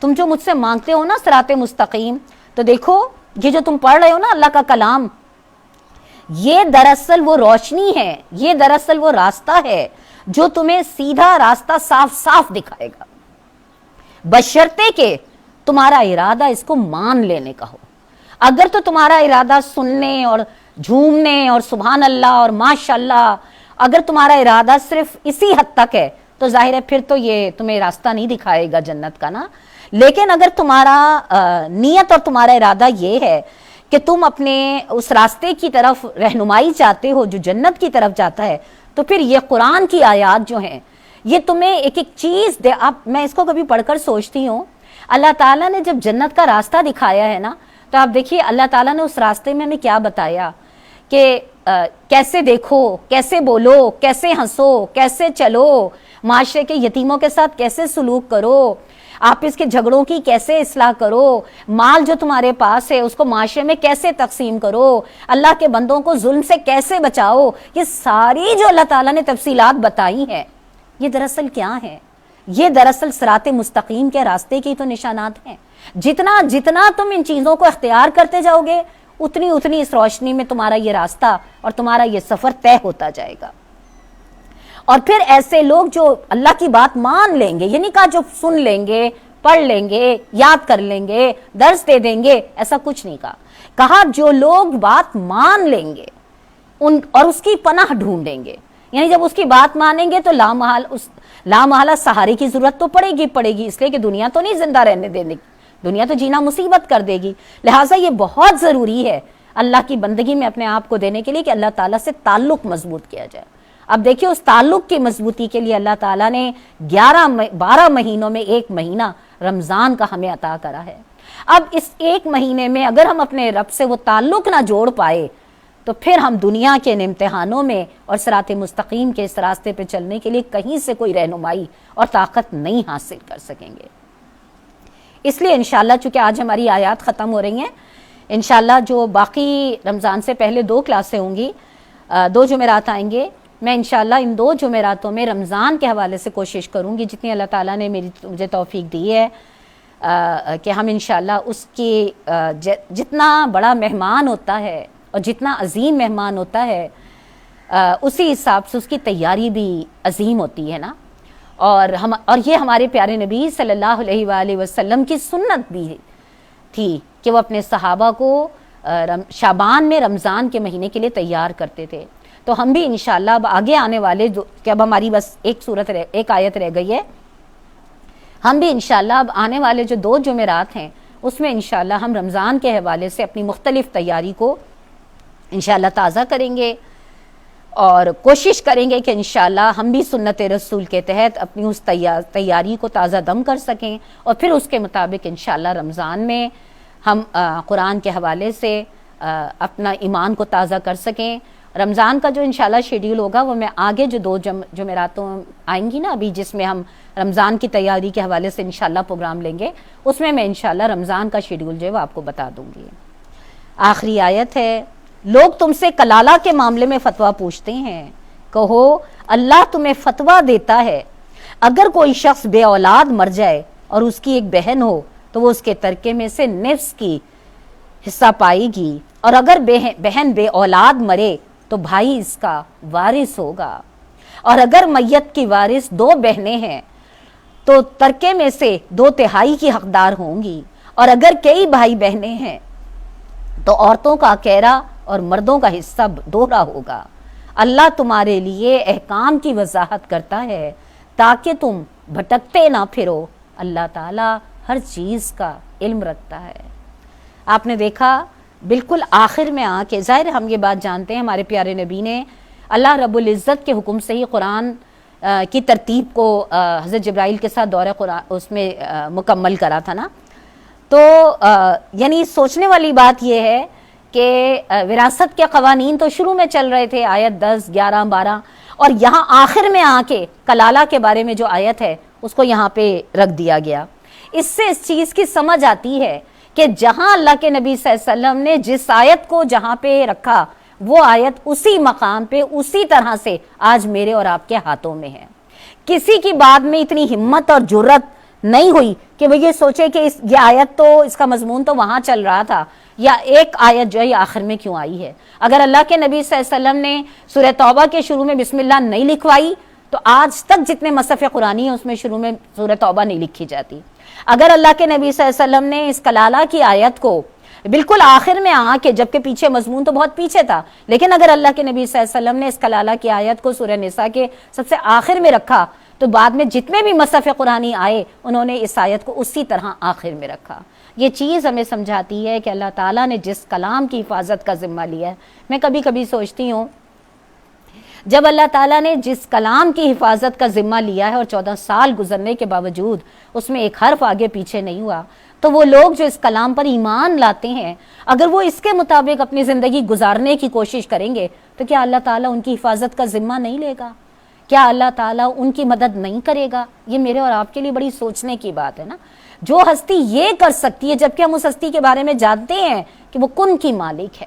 تم جو مجھ سے مانگتے ہو نا صراط مستقیم، تو دیکھو یہ جو تم پڑھ رہے ہو نا اللہ کا کلام، یہ دراصل وہ روشنی ہے، یہ دراصل وہ راستہ ہے جو تمہیں سیدھا راستہ صاف صاف دکھائے گا، بشرطے کہ تمہارا ارادہ اس کو مان لینے کا ہو۔ اگر تو تمہارا ارادہ سننے اور جھومنے اور سبحان اللہ اور ماشاء اللہ، اگر تمہارا ارادہ صرف اسی حد تک ہے تو ظاہر ہے پھر تو یہ تمہیں راستہ نہیں دکھائے گا جنت کا نا۔ لیکن اگر تمہارا نیت اور تمہارا ارادہ یہ ہے کہ تم اپنے اس راستے کی طرف رہنمائی چاہتے ہو جو جنت کی طرف جاتا ہے، تو پھر یہ قرآن کی آیات جو ہیں یہ تمہیں ایک ایک چیز دے۔ اب میں اس کو کبھی پڑھ کر سوچتی ہوں، اللہ تعالیٰ نے جب جنت کا راستہ دکھایا ہے نا، تو آپ دیکھیے اللہ تعالیٰ نے اس راستے میں ہمیں کیا بتایا کہ کیسے دیکھو، کیسے بولو، کیسے ہنسو، کیسے چلو، معاشرے کے یتیموں کے ساتھ کیسے سلوک کرو، آپس کے جھگڑوں کی کیسے اصلاح کرو، مال جو تمہارے پاس ہے اس کو معاشرے میں کیسے تقسیم کرو، اللہ کے بندوں کو ظلم سے کیسے بچاؤ۔ یہ ساری جو اللہ تعالیٰ نے تفصیلات بتائی ہیں یہ دراصل کیا ہے؟ یہ دراصل صراط مستقیم کے راستے کی تو نشانات ہیں۔ جتنا جتنا تم ان چیزوں کو اختیار کرتے جاؤ گے اتنی اتنی اس روشنی میں تمہارا یہ راستہ اور تمہارا یہ سفر طے ہوتا جائے گا۔ اور پھر ایسے لوگ جو اللہ کی بات مان لیں گے، یہ نہیں کہا جو سن لیں گے، پڑھ لیں گے، یاد کر لیں گے، درس دے دیں گے، ایسا کچھ نہیں کہا، کہا جو لوگ بات مان لیں گے اور اس کی پناہ ڈھونڈیں گے، یعنی جب اس کی بات مانیں گے تو لامحالہ سہارے کی ضرورت تو پڑے گی، اس لیے کہ دنیا تو نہیں زندہ رہنے دینے کی، دنیا تو جینا مصیبت کر دے گی۔ لہٰذا یہ بہت ضروری ہے اللہ کی بندگی میں اپنے آپ کو دینے کے لیے کہ اللہ تعالیٰ سے تعلق مضبوط کیا جائے۔ اب دیکھیے اس تعلق کی مضبوطی کے لیے اللہ تعالیٰ نے 12 مہینوں میں ایک مہینہ رمضان کا ہمیں عطا کرا ہے۔ اب اس ایک مہینے میں اگر ہم اپنے رب سے وہ تعلق نہ جوڑ پائے تو پھر ہم دنیا کے ان امتحانوں میں اور صراط مستقیم کے اس راستے پہ چلنے کے لیے کہیں سے کوئی رہنمائی اور طاقت نہیں حاصل کر سکیں گے۔ اس لیے انشاءاللہ چونکہ آج ہماری آیات ختم ہو رہی ہیں، انشاءاللہ جو باقی رمضان سے پہلے 2 کلاسیں ہوں گی، 2 جمعرات آئیں گے، میں انشاءاللہ ان 2 جمعراتوں میں رمضان کے حوالے سے کوشش کروں گی جتنی اللہ تعالیٰ نے مجھے توفیق دی ہے کہ ہم انشاءاللہ اس کی جتنا بڑا مہمان ہوتا ہے اور جتنا عظیم مہمان ہوتا ہے اسی حساب سے اس کی تیاری بھی عظیم ہوتی ہے نا۔ اور یہ ہمارے پیارے نبی صلی اللہ علیہ وآلہ وسلم کی سنت بھی تھی کہ وہ اپنے صحابہ کو شعبان میں رمضان کے مہینے کے لیے تیار کرتے تھے۔ تو ہم بھی انشاءاللہ اب آگے آنے والے کہ اب ہماری بس ایک آیت رہ گئی ہے، ہم بھی انشاءاللہ اب آنے والے جو 2 جمعرات ہیں اس میں انشاءاللہ ہم رمضان کے حوالے سے اپنی مختلف تیاری کو انشاءاللہ تازہ کریں گے اور کوشش کریں گے کہ انشاءاللہ ہم بھی سنت رسول کے تحت اپنی اس تیاری کو تازہ دم کر سکیں اور پھر اس کے مطابق انشاءاللہ رمضان میں ہم قرآن کے حوالے سے اپنا ایمان کو تازہ کر سکیں۔ رمضان کا جو انشاءاللہ شیڈیول ہوگا وہ میں آگے جو 2 جمعراتوں آئیں گی نا ابھی، جس میں ہم رمضان کی تیاری کے حوالے سے انشاءاللہ پروگرام لیں گے، اس میں انشاءاللہ رمضان کا شیڈیول جو ہے وہ آپ کو بتا دوں گی۔ آخری آیت ہے، لوگ تم سے کلالہ کے معاملے میں فتویٰ پوچھتے ہیں، کہو اللہ تمہیں فتویٰ دیتا ہے، اگر کوئی شخص بے اولاد مر جائے اور اس کی ایک بہن ہو تو وہ اس کے ترکے میں سے نصف کی حصہ پائے گی، اور اگر بہن بے اولاد مرے تو بھائی اس کا وارث ہوگا، اور اگر میت کی وارث 2 بہنیں ہیں تو ترکے میں سے 2/3 کی حقدار ہوں گی، اور اگر کئی بھائی بہنیں ہیں تو عورتوں کا اکیرا اور مردوں کا حصہ دوہرا ہوگا۔ اللہ تمہارے لیے احکام کی وضاحت کرتا ہے تاکہ تم بھٹکتے نہ پھرو، اللہ تعالیٰ ہر چیز کا علم رکھتا ہے۔ آپ نے دیکھا بالکل آخر میں آ کے، ظاہر ہم یہ بات جانتے ہیں ہمارے پیارے نبی نے اللہ رب العزت کے حکم سے ہی قرآن کی ترتیب کو حضرت جبرائیل کے ساتھ دورہ قرآن اس میں مکمل کرا تھا نا. تو یعنی سوچنے والی بات یہ ہے کہ وراثت کے قوانین تو شروع میں چل رہے تھے، آیت 10، 11، 12، اور یہاں آخر میں آ کے کلالہ کے بارے میں جو آیت ہے اس کو یہاں پہ رکھ دیا گیا. اس سے اس چیز کی سمجھ آتی ہے کہ جہاں اللہ کے نبی صلی اللہ علیہ وسلم نے جس آیت کو جہاں پہ رکھا وہ آیت اسی مقام پہ اسی طرح سے آج میرے اور آپ کے ہاتھوں میں ہے. کسی کی بات میں اتنی ہمت اور جرت نہیں ہوئی کہ وہ یہ سوچے کہ یہ آیت تو اس کا مضمون تو وہاں چل رہا تھا، یا ایک آیت جو ہے یہ آخر میں کیوں آئی ہے. اگر اللہ کے نبی صلی اللہ علیہ وسلم نے سورہ توبہ کے شروع میں بسم اللہ نہیں لکھوائی تو آج تک جتنے مصحف قرآنی ہیں اس میں شروع میں سورہ توبہ نہیں لکھی جاتی. اگر اللہ کے نبی صلی اللہ علیہ وسلم نے اس کلالہ کی آیت کو بالکل آخر میں آ کے، جبکہ پیچھے مضمون تو بہت پیچھے تھا، لیکن اگر اللہ کے نبی صلی اللہ علیہ وسلم نے اس کلالہ کی آیت کو سورہ نساء کے سب سے آخر میں رکھا تو بعد میں جتنے بھی مصحف قرآنی آئے انہوں نے اس آیت کو اسی طرح آخر میں رکھا. یہ چیز ہمیں سمجھاتی ہے کہ اللہ تعالیٰ نے جس کلام کی حفاظت کا ذمہ لیا ہے. میں کبھی کبھی سوچتی ہوں جب اللہ تعالیٰ نے جس کلام کی حفاظت کا ذمہ لیا ہے اور 14 سال گزرنے کے باوجود اس میں ایک حرف آگے پیچھے نہیں ہوا، تو وہ لوگ جو اس کلام پر ایمان لاتے ہیں اگر وہ اس کے مطابق اپنی زندگی گزارنے کی کوشش کریں گے تو کیا اللہ تعالیٰ ان کی حفاظت کا ذمہ نہیں لے گا؟ کیا اللہ تعالیٰ ان کی مدد نہیں کرے گا؟ یہ میرے اور آپ کے لیے بڑی سوچنے کی بات ہے نا. جو ہستی یہ کر سکتی ہے جبکہ ہم اس ہستی کے بارے میں جانتے ہیں کہ وہ کن کی مالک ہے،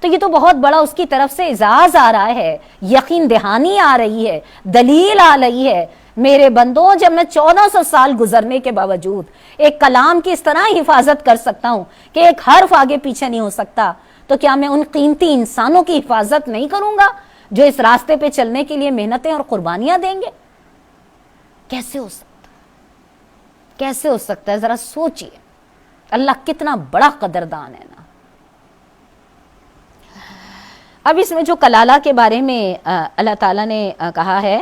تو یہ تو بہت بڑا اس کی طرف سے اعزاز آ رہا ہے، یقین دہانی آ رہی ہے، دلیل آ رہی ہے. میرے بندوں، جب میں 1400 سال گزرنے کے باوجود ایک کلام کی اس طرح حفاظت کر سکتا ہوں کہ ایک حرف آگے پیچھے نہیں ہو سکتا، تو کیا میں ان قیمتی انسانوں کی حفاظت نہیں کروں گا جو اس راستے پہ چلنے کے لیے محنتیں اور قربانیاں دیں گے؟ کیسے ہو سکتا؟ کیسے ہو سکتا ہے؟ ذرا سوچئے. اللہ کتنا بڑا قدردان ہے نا. اب اس میں جو کلالہ کے بارے میں اللہ تعالیٰ نے کہا ہے،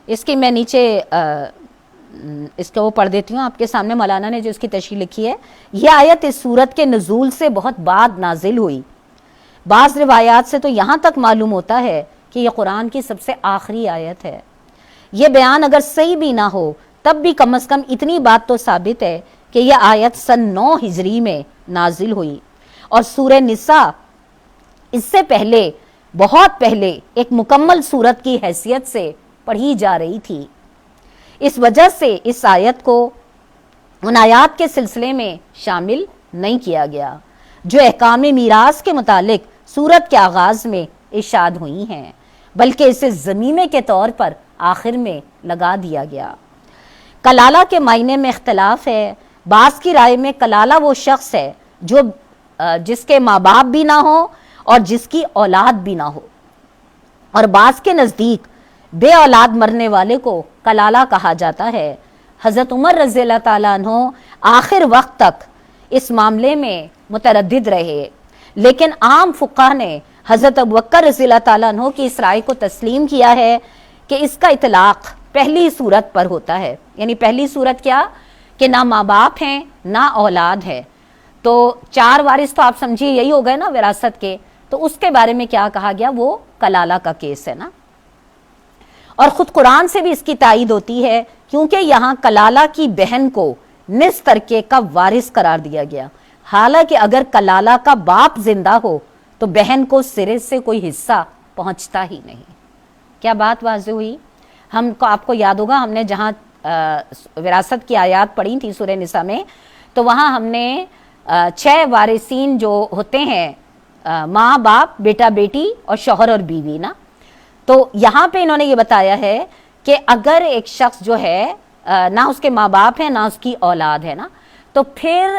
اس کی میں نیچے اس کو پڑھ دیتی ہوں آپ کے سامنے. مولانا نے جو اس کی تشریح لکھی ہے، یہ آیت اس سورت کے نزول سے بہت بعد نازل ہوئی. بعض روایات سے تو یہاں تک معلوم ہوتا ہے کہ یہ قرآن کی سب سے آخری آیت ہے. یہ بیان اگر صحیح بھی نہ ہو تب بھی کم از کم اتنی بات تو ثابت ہے کہ یہ آیت سن 9 ہجری میں نازل ہوئی، اور سورہ نساء اس سے پہلے، بہت پہلے، ایک مکمل سورت کی حیثیت سے پڑھی جا رہی تھی. اس وجہ سے اس آیت کو ان آیات کے سلسلے میں شامل نہیں کیا گیا جو احکام میراث کے متعلق سورت کے آغاز میں ارشاد ہوئی ہیں، بلکہ اسے ضمیمے کے طور پر آخر میں لگا دیا گیا. کلالہ کے معنی میں اختلاف ہے. بعض کی رائے میں کلالہ وہ شخص ہے جو جس کے ماں باپ بھی نہ ہو اور جس کی اولاد بھی نہ ہو، اور بعض کے نزدیک بے اولاد مرنے والے کو کلالہ کہا جاتا ہے. حضرت عمر رضی اللہ تعالیٰ عنہ آخر وقت تک اس معاملے میں متردد رہے، لیکن عام فقہ نے حضرت ابوبکر رضی اللہ تعالیٰ عنہ کی اس رائے کو تسلیم کیا ہے کہ اس کا اطلاق پہلی صورت پر ہوتا ہے. یعنی پہلی صورت کیا کہ نہ ماں باپ ہیں نہ اولاد ہے، تو 4 وارث تو آپ سمجھیے یہی ہو گئے نا وراثت کے. تو اس کے بارے میں کیا کہا گیا؟ وہ کلالہ کا کیس ہے نا. اور خود قرآن سے بھی اس کی تائید ہوتی ہے، کیونکہ یہاں کلالہ کی بہن کو نصف ترکے کا وارث قرار دیا گیا، حالانکہ اگر کلالہ کا باپ زندہ ہو تو بہن کو سرے سے کوئی حصہ پہنچتا ہی نہیں. کیا بات واضح ہوئی؟ ہم کو آپ کو یاد ہوگا ہم نے جہاں وراثت کی آیات پڑھی تھی سورہ نساء میں، تو وہاں ہم نے 6 وارثین جو ہوتے ہیں، ماں باپ، بیٹا بیٹی اور شوہر اور بیوی نا. تو یہاں پہ انہوں نے یہ بتایا ہے کہ اگر ایک شخص جو ہے نہ اس کے ماں باپ ہیں نہ اس کی اولاد ہے نا، تو پھر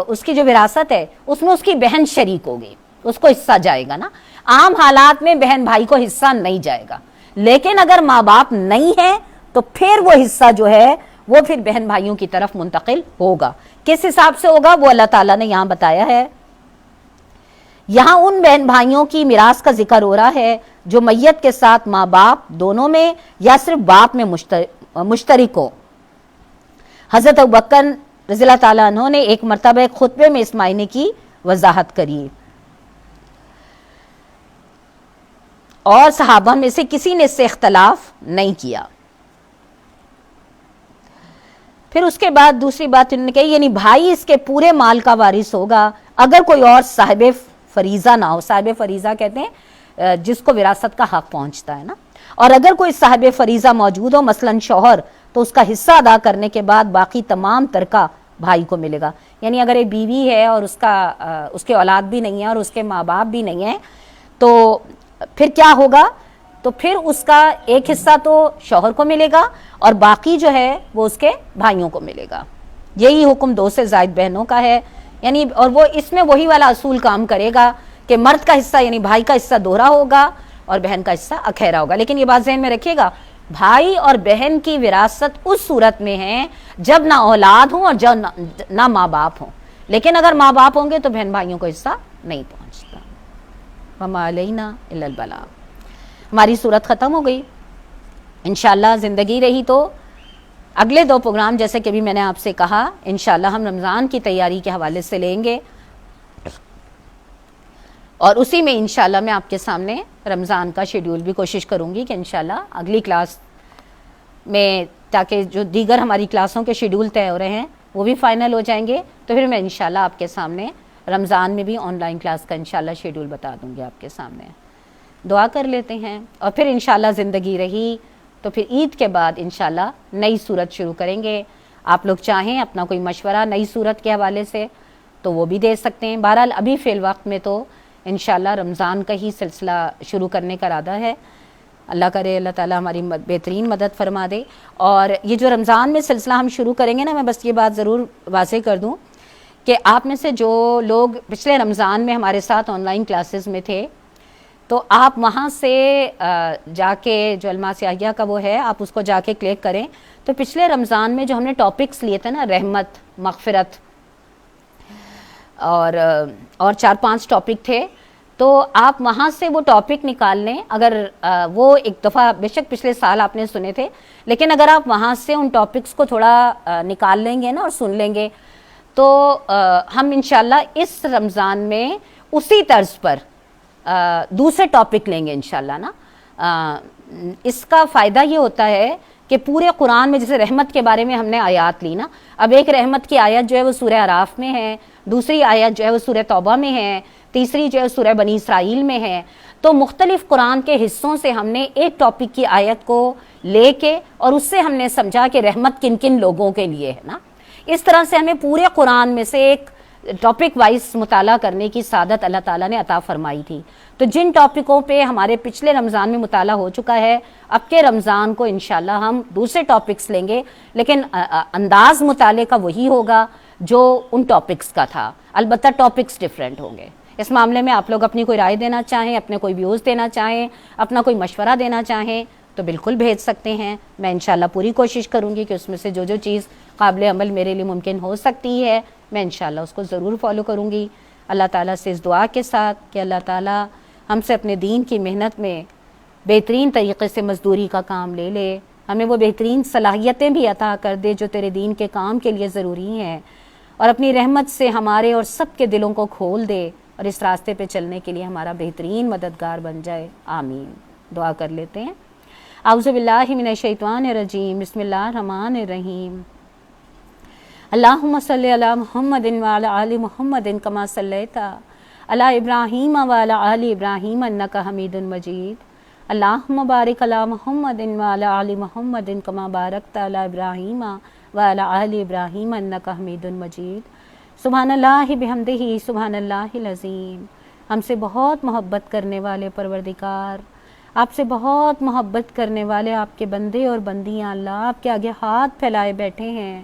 اس کی جو وراثت ہے اس میں اس کی بہن شریک ہوگی، اس کو حصہ جائے گا نا. عام حالات میں بہن بھائی کو حصہ نہیں جائے گا، لیکن اگر ماں باپ نہیں ہے تو پھر وہ حصہ جو ہے وہ پھر بہن بھائیوں کی طرف منتقل ہوگا. کس حساب سے ہوگا وہ اللہ تعالیٰ نے یہاں بتایا ہے. یہاں ان بہن بھائیوں کی میراث کا ذکر ہو رہا ہے جو میت کے ساتھ ماں باپ دونوں میں یا صرف باپ میں مشترک ہو. حضرت ابوبکر رضی اللہ تعالیٰ عنہ نے ایک مرتبہ ایک خطبے میں اس معنی کی وضاحت کری. اور صحابہ میں سے کسی نے اس سے اختلاف نہیں کیا۔ پھر اس کے بعد دوسری بات انہوں نے کہی، یعنی بھائی اس کے پورے مال کا وارث ہوگا اگر کوئی اور صاحب فریضہ نہ ہو۔ صاحب فریضہ کہتے ہیں جس کو وراثت کا حق پہنچتا ہے نا، اور اگر کوئی صاحب فریضہ موجود ہو مثلاً شوہر، تو اس کا حصہ ادا کرنے کے بعد باقی تمام ترکہ بھائی کو ملے گا۔ یعنی اگر ایک بیوی ہے اور اس کے اولاد بھی نہیں ہے اور اس کے ماں باپ بھی نہیں ہیں، تو پھر کیا ہوگا؟ تو پھر اس کا ایک حصہ تو شوہر کو ملے گا اور باقی جو ہے وہ اس کے بھائیوں کو ملے گا۔ یہی حکم 2 سے زائد بہنوں کا ہے، یعنی اور وہ اس میں وہی والا اصول کام کرے گا کہ مرد کا حصہ یعنی بھائی کا حصہ دوہرا ہوگا اور بہن کا حصہ اکھیرا ہوگا۔ لیکن یہ بات ذہن میں رکھیے گا، بھائی اور بہن کی وراثت اس صورت میں ہے جب نہ اولاد ہوں اور جب نہ ماں باپ ہوں، لیکن اگر ماں باپ ہوں گے تو بہن بھائیوں کو حصہ نہیں پہنچتا۔ وما علینا الا البلاغ۔ ہماری صورت ختم ہو گئی۔ انشاءاللہ زندگی رہی تو اگلے 2 پروگرام جیسے کہ بھی میں نے آپ سے کہا انشاءاللہ ہم رمضان کی تیاری کے حوالے سے لیں گے، اور اسی میں انشاءاللہ میں آپ کے سامنے رمضان کا شیڈول بھی کوشش کروں گی کہ انشاءاللہ اگلی کلاس میں، تاکہ جو دیگر ہماری کلاسوں کے شیڈول طے ہو رہے ہیں وہ بھی فائنل ہو جائیں گے، تو پھر میں انشاءاللہ آپ کے سامنے رمضان میں بھی آن لائن کلاس کا انشاءاللہ شیڈول بتا دوں گی آپ کے سامنے۔ دعا کر لیتے ہیں، اور پھر انشاءاللہ زندگی رہی تو پھر عید کے بعد انشاءاللہ نئی صورت شروع کریں گے۔ آپ لوگ چاہیں اپنا کوئی مشورہ نئی صورت کے حوالے سے تو وہ بھی دے سکتے ہیں۔ بہرحال ابھی فی الوقت میں تو انشاءاللہ رمضان کا ہی سلسلہ شروع کرنے کا ارادہ ہے۔ اللہ کرے اللہ تعالیٰ ہماری بہترین مدد فرما دے۔ اور یہ جو رمضان میں سلسلہ ہم شروع کریں گے نا، میں بس یہ بات ضرور واضح کر دوں کہ آپ میں سے جو لوگ پچھلے رمضان میں ہمارے ساتھ آن لائن کلاسز میں تھے، تو آپ وہاں سے جا کے جو الماس یحییٰ کا وہ ہے، آپ اس کو جا کے کلک کریں تو پچھلے رمضان میں جو ہم نے ٹاپکس لیے تھے نا، رحمت، مغفرت اور 4-5 ٹاپک تھے، تو آپ وہاں سے وہ ٹاپک نکال لیں۔ اگر وہ ایک دفعہ بے شک پچھلے سال آپ نے سنے تھے، لیکن اگر آپ وہاں سے ان ٹاپکس کو تھوڑا نکال لیں گے نا اور سن لیں گے، تو ہم انشاءاللہ اس رمضان میں اسی طرز پر دوسرے ٹاپک لیں گے انشاءاللہ نا۔ اس کا فائدہ یہ ہوتا ہے کہ پورے قرآن میں جیسے رحمت کے بارے میں ہم نے آیات لی نا، اب ایک رحمت کی آیت جو ہے وہ سورہ اعراف میں ہے، دوسری آیت جو ہے وہ سورہ توبہ میں ہے، تیسری جو ہے سورہ بنی اسرائیل میں ہے، تو مختلف قرآن کے حصوں سے ہم نے ایک ٹاپک کی آیت کو لے کے اور اس سے ہم نے سمجھا کہ رحمت کن کن لوگوں کے لیے ہے نا۔ اس طرح سے ہمیں پورے قرآن میں سے ایک ٹاپک وائز مطالعہ کرنے کی سعادت اللہ تعالیٰ نے عطا فرمائی تھی۔ تو جن ٹاپکوں پہ ہمارے پچھلے رمضان میں مطالعہ ہو چکا ہے، اب کے رمضان کو انشاءاللہ ہم دوسرے ٹاپکس لیں گے، لیکن انداز مطالعے کا وہی ہوگا جو ان ٹاپکس کا تھا، البتہ ٹاپکس ڈیفرنٹ ہوں گے۔ اس معاملے میں آپ لوگ اپنی کوئی رائے دینا چاہیں، اپنے کوئی ویوز دینا چاہیں، اپنا کوئی مشورہ دینا چاہیں تو بالکل بھیج سکتے ہیں۔ میں انشاءاللہ پوری کوشش کروں گی کہ اس میں سے جو چیز قابل عمل میرے لیے ممکن ہو سکتی ہے میں انشاءاللہ اس کو ضرور فالو کروں گی۔ اللہ تعالیٰ سے اس دعا کے ساتھ کہ اللہ تعالیٰ ہم سے اپنے دین کی محنت میں بہترین طریقے سے مزدوری کا کام لے لے، ہمیں وہ بہترین صلاحیتیں بھی عطا کر دے جو تیرے دین کے کام کے لیے ضروری ہیں، اور اپنی رحمت سے ہمارے اور سب کے دلوں کو کھول دے اور اس راستے پہ چلنے کے لیے ہمارا بہترین مددگار بن جائے۔ آمین۔ دعا کر لیتے ہیں۔ اعوذ باللہ من الشیطان الرجیم، بسم اللہ الرحمن الرحیم۔ اللہم صلی علی محمد وعلی آل محمد کما صلیت علی ابراہیم وعلی آل ابراہیم انک حمید مجید۔ اللہم بارک علی محمد وعلی آل محمد کما بارکت علی ابراہیم وعلی آل ابراہیم انک حمید مجید۔ سبحان اللہ بحمدہ سبحان اللہ العظیم۔ ہم سے بہت محبت کرنے والے پروردگار، آپ سے بہت محبت کرنے والے آپ کے بندے اور بندیاں اللہ آپ کے آگے ہاتھ پھیلائے بیٹھے ہیں۔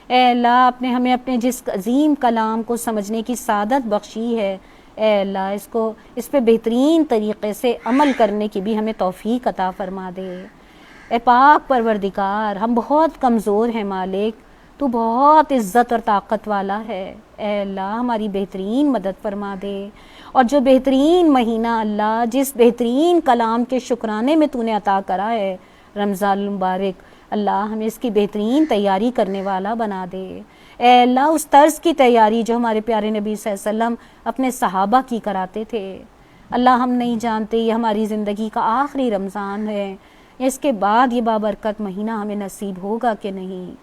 اے اللہ، آپ نے ہمیں اپنے جس عظیم کلام کو سمجھنے کی سعادت بخشی ہے، اے اللہ اس پہ بہترین طریقے سے عمل کرنے کی بھی ہمیں توفیق عطا فرما دے۔ اے پاک پروردگار، ہم بہت کمزور ہیں مالک، تو بہت عزت اور طاقت والا ہے۔ اے اللہ ہماری بہترین مدد فرما دے، اور جو بہترین مہینہ اللہ جس بہترین کلام کے شکرانے میں تو نے عطا کرا ہے رمضان المبارک، اللہ ہمیں اس کی بہترین تیاری کرنے والا بنا دے۔ اے اللہ اس طرز کی تیاری جو ہمارے پیارے نبی صلی اللہ علیہ وسلم اپنے صحابہ کی کراتے تھے، اللہ ہم نہیں جانتے یہ ہماری زندگی کا آخری رمضان ہے، اس کے بعد یہ بابرکت مہینہ ہمیں نصیب ہوگا کہ نہیں۔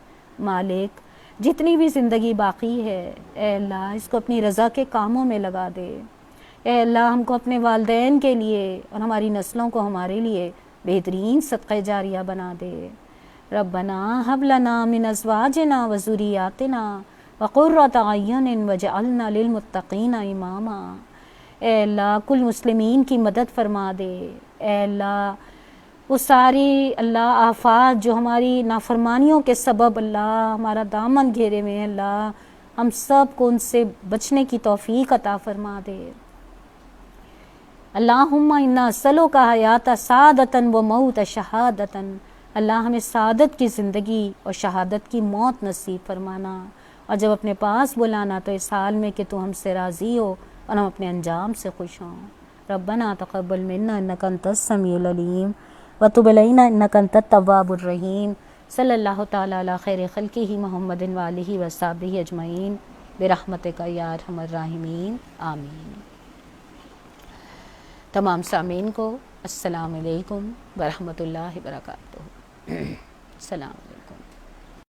مالک جتنی بھی زندگی باقی ہے اے اللہ اس کو اپنی رضا کے کاموں میں لگا دے۔ اے اللہ ہم کو اپنے والدین کے لیے اور ہماری نسلوں کو ہمارے لیے بہترین صدقہ جاریہ بنا دے۔ ربنا ہب لنا من ازواجنا وذریاتنا وقرۃ اعین وجعلنا للمتقین اماما۔ اے اللہ کل مسلمین کی مدد فرما دے۔ اے اللہ وہ ساری اللہ آفات جو ہماری نافرمانیوں کے سبب اللہ ہمارا دامن گھیرے میں، اللہ ہم سب کو ان سے بچنے کی توفیق عطا فرما دے۔ اللہم انا نسألک حیات سعادتاً و موت شہادتاً، اللہ ہمیں سعادت کی زندگی اور شہادت کی موت نصیب فرمانا، اور جب اپنے پاس بلانا تو اس حال میں کہ تو ہم سے راضی ہو اور ہم اپنے انجام سے خوش ہوں۔ ربنا تقبل منا انک انت السمیع العلیم وتب علینا انک انت التواب الرحیم۔ صلی اللہ تعالی علی خیر خلقہ محمد وآلہ وصحبہ اجمعین برحمتک یا ارحم الراحمین آمین۔ تمام سامعین کو السلام علیکم ورحمۃ اللہ وبرکاتہ۔ سلام۔